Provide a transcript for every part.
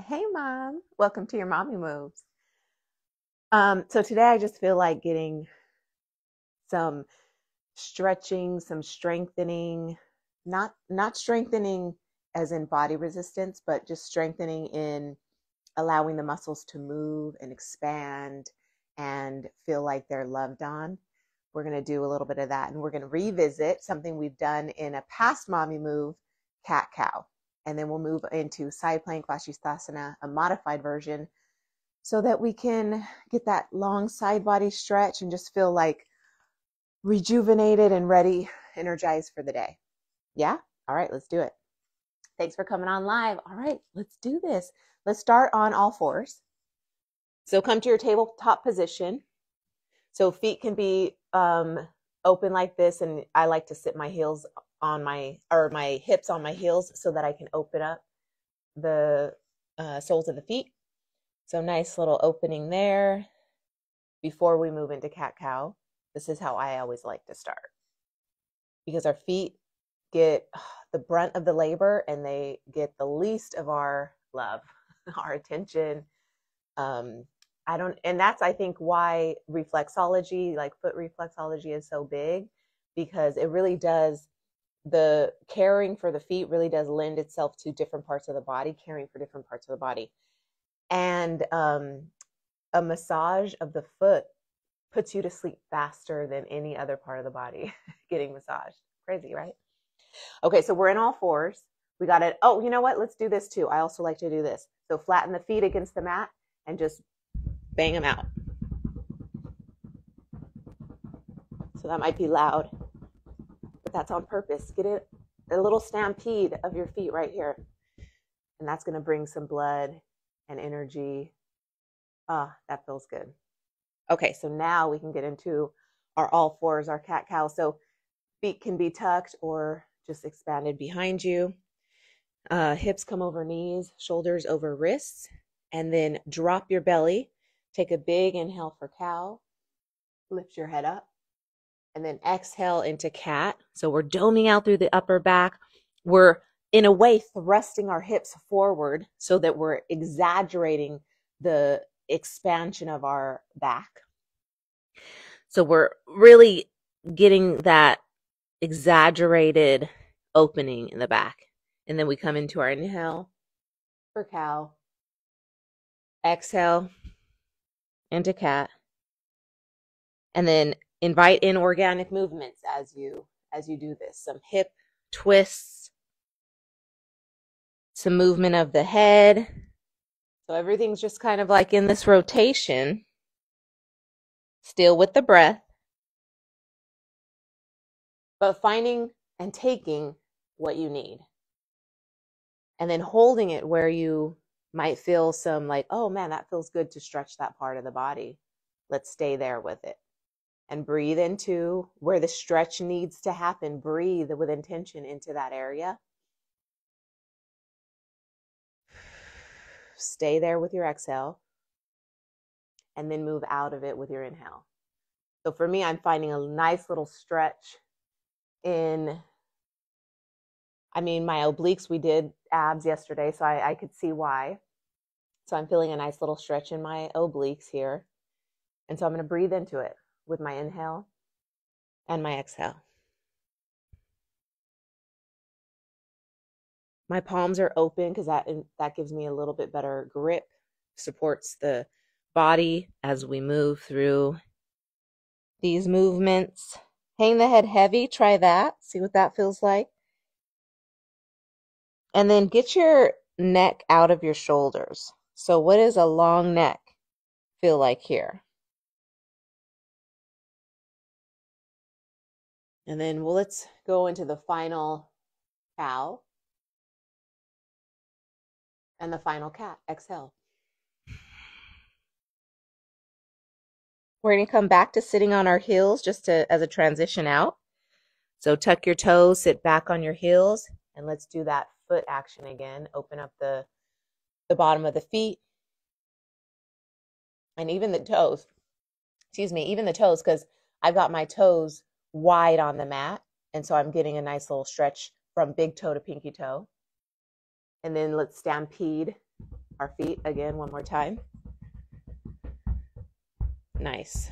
Hey mom, welcome to your mommy moves. So today I just feel like getting some stretching, some strengthening, not strengthening as in body resistance, but just strengthening in allowing the muscles to move and expand and feel like they're loved on. We're going to do a little bit of that, and we're going to revisit something we've done in a past mommy move, cat cow. And then we'll move into side plank vashisthasana, a modified version, so that we can get that long side body stretch and just feel like rejuvenated and ready, energized for the day. Yeah? All right, let's do it. Thanks for coming on live. All right, let's do this. Let's start on all fours. So come to your tabletop position. So feet can be open like this, and I like to sit my heels on my hips on my heels so that I can open up the soles of the feet. So nice little opening there before we move into cat cow. This is how I always like to start, because our feet get the brunt of the labor and they get the least of our love, our attention. And that's, I think, why reflexology, like foot reflexology, is so big, because it really does, the caring for the feet really does lend itself to different parts of the body, caring for different parts of the body. And a massage of the foot puts you to sleep faster than any other part of the body getting massaged. Crazy, right? Okay, so we're in all fours. We got it. Oh, you know what? Let's do this too. I also like to do this. So flatten the feet against the mat and just bang them out. So that might be loud, but that's on purpose. Get it, a little stampede of your feet right here. And that's going to bring some blood and energy. That feels good. Okay, so now we can get into our all fours, our cat cow. So feet can be tucked or just expanded behind you. Hips come over knees, shoulders over wrists, and then drop your belly. Take a big inhale for cow. Lift your head up, and then exhale into cat. So we're doming out through the upper back. We're, in a way, thrusting our hips forward so that we're exaggerating the expansion of our back. So we're really getting that exaggerated opening in the back. And then we come into our inhale for cow. Exhale into cat. And then invite in organic movements as you do this. Some hip twists, some movement of the head. So everything's just kind of like in this rotation, still with the breath, but finding and taking what you need. And then holding it where you might feel some like, oh man, that feels good to stretch that part of the body. Let's stay there with it. And breathe into where the stretch needs to happen. Breathe with intention into that area. Stay there with your exhale. And then move out of it with your inhale. So for me, I'm finding a nice little stretch in, my obliques. We did abs yesterday, so I could see why. So I'm feeling a nice little stretch in my obliques here. And so I'm going to breathe into it with my inhale and my exhale. My palms are open because that gives me a little bit better grip, supports the body as we move through these movements. Hang the head heavy, try that, see what that feels like. And then get your neck out of your shoulders. So what does a long neck feel like here? And then let's go into the final cow and the final cat. Exhale. We're going to come back to sitting on our heels just as a transition out. So tuck your toes, sit back on your heels, and let's do that foot action again. Open up the bottom of the feet and even the toes. Even the toes, because I've got my toes wide on the mat, and so I'm getting a nice little stretch from big toe to pinky toe. And then let's stampede our feet again one more time. Nice.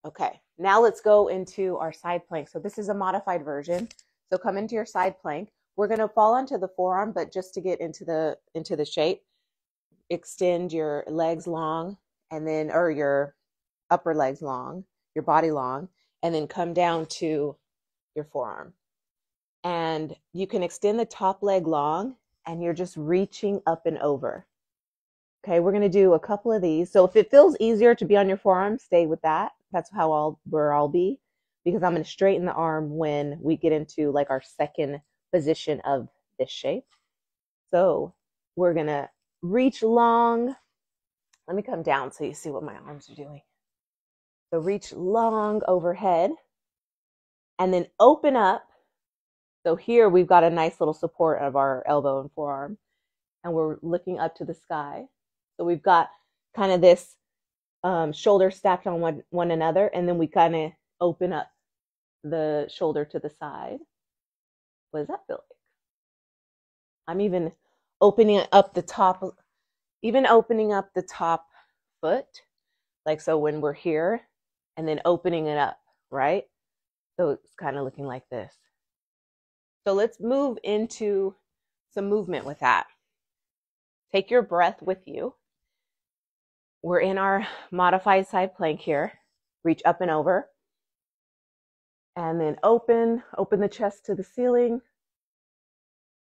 Okay, now let's go into our side plank. So this is a modified version. So come into your side plank. We're going to fall onto the forearm, but just to get into the shape, extend your legs long, and then, or your upper legs long, your body long, and then come down to your forearm. And you can extend the top leg long, and you're just reaching up and over. Okay, we're going to do a couple of these. So if it feels easier to be on your forearm, stay with that. That's where I'll be, because I'm going to straighten the arm when we get into like our second position of this shape. So we're going to reach long. Let me come down so you see what my arms are doing. So reach long overhead and then open up. So here we've got a nice little support of our elbow and forearm, and we're looking up to the sky. So we've got kind of this shoulder stacked on one another, and then we kind of open up the shoulder to the side. What does that feel like? I'm even opening up the top foot, like so when we're here, and then opening it up, right? So it's kind of looking like this. So let's move into some movement with that. Take your breath with you. We're in our modified side plank here. Reach up and over. And then open the chest to the ceiling.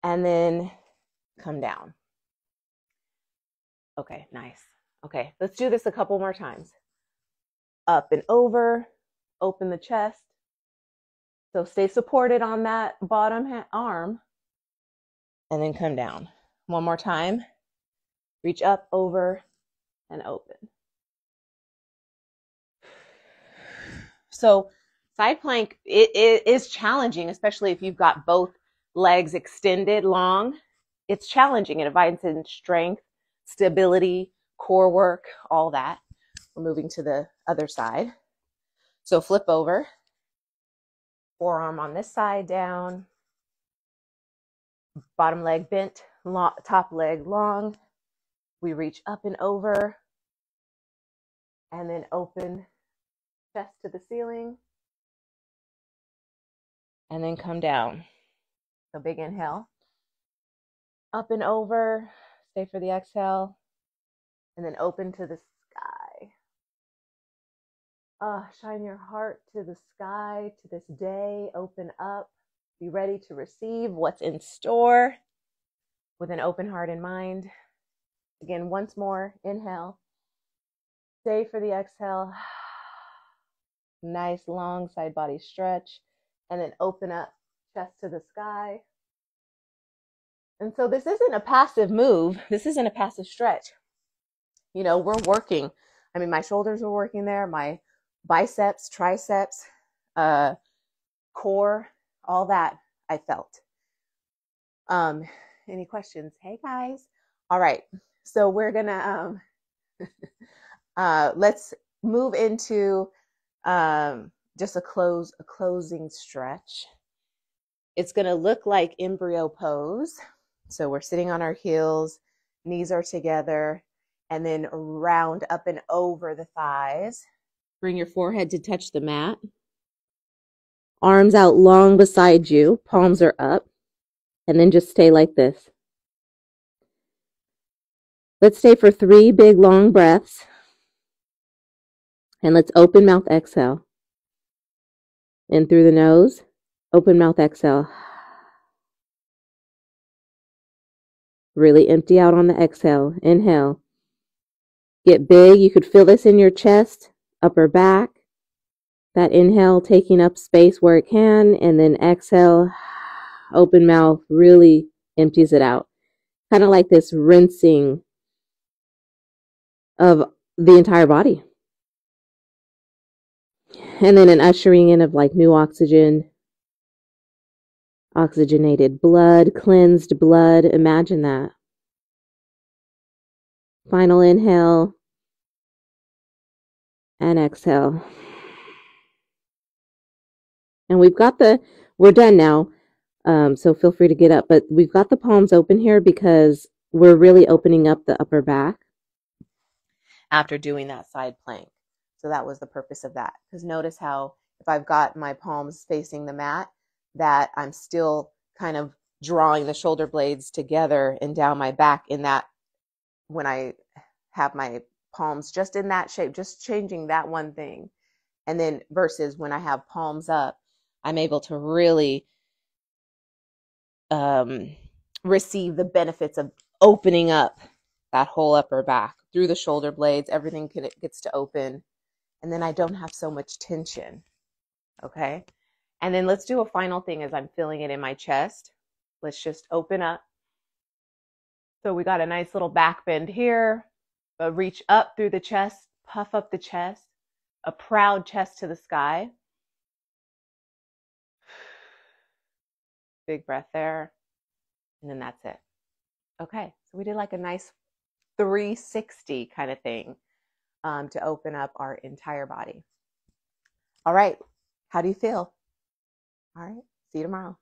And then come down. Okay, nice. Okay, let's do this a couple more times. Up and over, open the chest. So stay supported on that bottom arm. And then come down. One more time. Reach up, over, and open. So side plank, it is challenging, especially if you've got both legs extended long. It's challenging. It invites in strength, stability, core work, all that. We're moving to the other side. So flip over. Forearm on this side down. Bottom leg bent, top leg long. We reach up and over. And then open chest to the ceiling. And then come down. So big inhale. Up and over. Stay for the exhale. And then open to the sky. Shine your heart to the sky, to this day. Open up. Be ready to receive what's in store with an open heart and mind. Again, once more, inhale. Stay for the exhale. Nice long side body stretch. And then open up, chest to the sky. And so this isn't a passive move. This isn't a passive stretch. You know, we're working. I mean, my shoulders are working there, my biceps, triceps, core, all that I felt. Any questions? Hey guys. All right. So we're gonna let's move into just a closing stretch. It's gonna look like embryo pose. So we're sitting on our heels, knees are together, and then round up and over the thighs. Bring your forehead to touch the mat. Arms out long beside you, palms are up, and then just stay like this. Let's stay for 3 big long breaths. And let's open mouth exhale. In through the nose, open mouth exhale. Really empty out on the exhale. Inhale. Get big. You could feel this in your chest, upper back. That inhale taking up space where it can, and then exhale, open mouth, really empties it out. Kind of like this rinsing of the entire body. And then an ushering in of like new oxygen, oxygenated blood, cleansed blood. Imagine that. Final inhale and exhale. And we're done now. So feel free to get up, but we've got the palms open here because we're really opening up the upper back after doing that side plank. So that was the purpose of that. Because notice how if I've got my palms facing the mat, that I'm still kind of drawing the shoulder blades together and down my back in that, when I have my palms just in that shape, just changing that one thing. And then versus when I have palms up, I'm able to really receive the benefits of opening up that whole upper back through the shoulder blades. Everything gets to open, and then I don't have so much tension. Okay. And then let's do a final thing as I'm feeling it in my chest. Let's just open up. So we got a nice little back bend here, but reach up through the chest, puff up the chest, a proud chest to the sky. Big breath there. And then that's it. Okay. So we did like a nice 360 kind of thing to open up our entire body. All right. How do you feel? All right. See you tomorrow.